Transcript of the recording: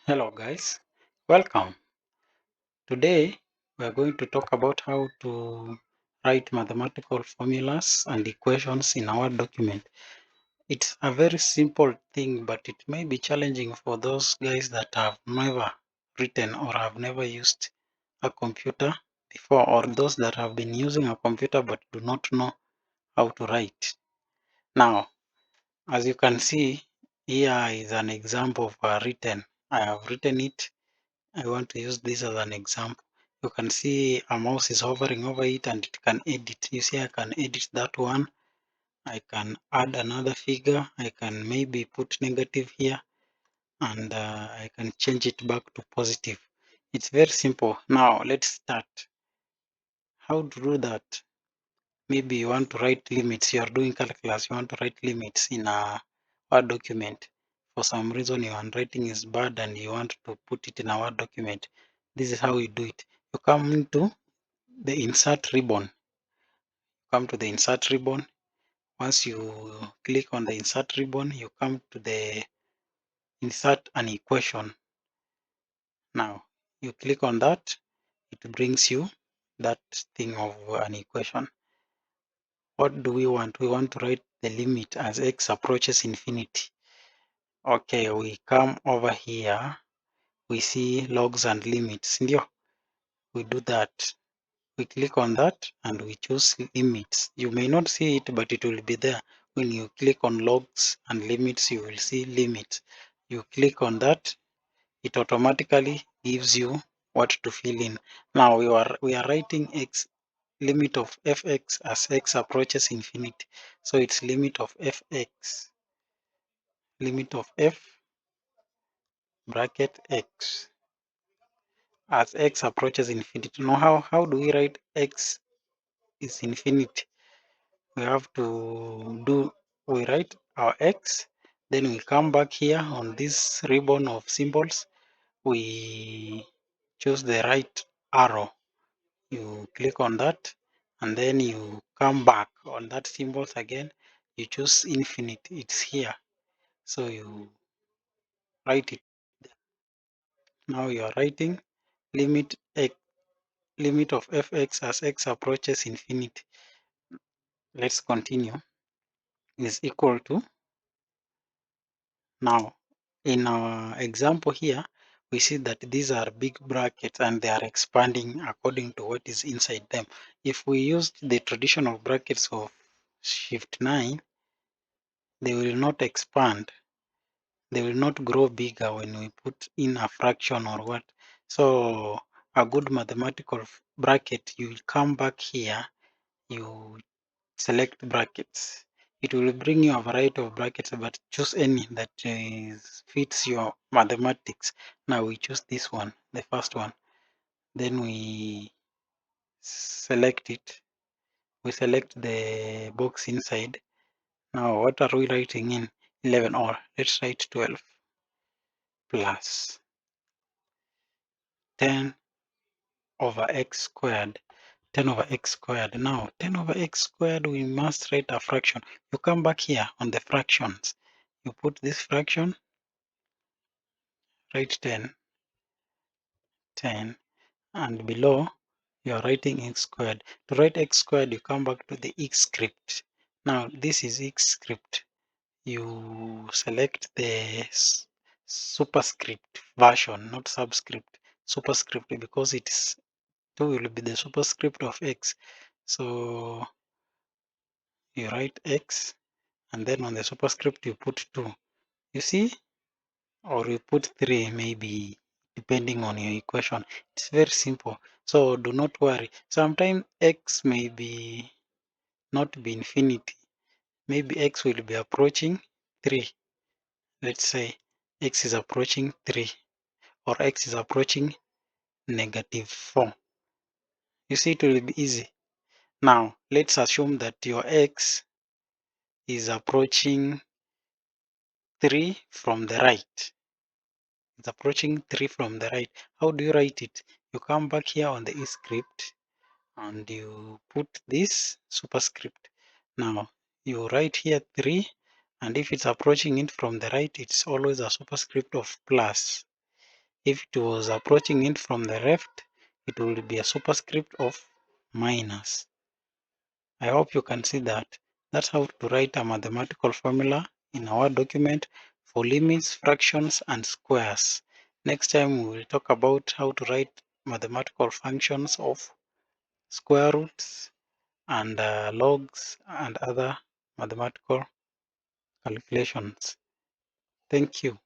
Hello guys, welcome. Today we are going to talk about how to write mathematical formulas and equations in our document. It's a very simple thing, but it may be challenging for those guys that have never written or have never used a computer before, or those that have been using a computer but do not know how to write. Now, as you can see, here is an example of a written. I have written it. I want to use this as an example. You can see a mouse is hovering over it and it can edit. You see I can edit that one. I can add another figure. I can maybe put negative here and I can change it back to positive. It's very simple. Now let's start. How to do that? Maybe you want to write limits. You are doing calculus. You want to write limits in a Word document. For some reason your handwriting is bad and you want to put it in a Word document. This is how you do it. You come into the insert ribbon. Come to the insert ribbon. Once you click on the insert ribbon, you come to the insert an equation. Now you click on that, it brings you that thing of an equation. What do we want? We want to write the limit as x approaches infinity. Okay, we come over here, we see logs and limits. We do that. We click on that and we choose limits. You may not see it, but it will be there. When you click on logs and limits, you will see limits. You click on that, it automatically gives you what to fill in. Now we are writing x limit of fx as x approaches infinity. So it's limit of fx, limit of f bracket x as x approaches infinity. Now how do we write x is infinity? We have to we write our x, then we come back here on this ribbon of symbols, we choose the right arrow, you click on that and then you come back on that symbols again, you choose infinite, it's here, so you write it. Now you are writing limit x, limit of fx as x approaches infinity. Let's continue, is equal to. Now, in our example here, we see that these are big brackets and they are expanding according to what is inside them. If we used the traditional brackets of Shift 9, they will not expand. They will not grow bigger when we put in a fraction or what. So, a good mathematical bracket, you will come back here, you select brackets. It will bring you a variety of brackets, but choose any that fits your mathematics. Now we choose this one, the first one. Then we select it. We select the box inside. Now what are we writing in? 11, or let's write 12 plus 10 over x squared. 10 over x squared. Now 10 over x squared, we must write a fraction. You come back here on the fractions. You put this fraction, write 10, and below you are writing x squared. To write x squared, you come back to the x script. Now this is x script. You select the superscript version, not subscript. Superscript, because it is 2 will be the superscript of x. So you write x and then on the superscript you put 2. You see? Or you put 3 maybe, depending on your equation. It's very simple. So do not worry. Sometimes x may be not be infinity. Maybe x will be approaching 3. Let's say x is approaching 3 or x is approaching -4. You see, it will be easy. Now let's assume that your x is approaching 3 from the right. It's approaching 3 from the right. How do you write it? You come back here on the e script and you put this superscript. Now you write here 3, and if it's approaching it from the right, it's always a superscript of plus. If it was approaching it from the left, it will be a superscript of minus. I hope you can see that. That's how to write a mathematical formula in our document for limits, fractions, and squares. Next time we will talk about how to write mathematical functions of square roots and logs and other mathematical calculations. Thank you.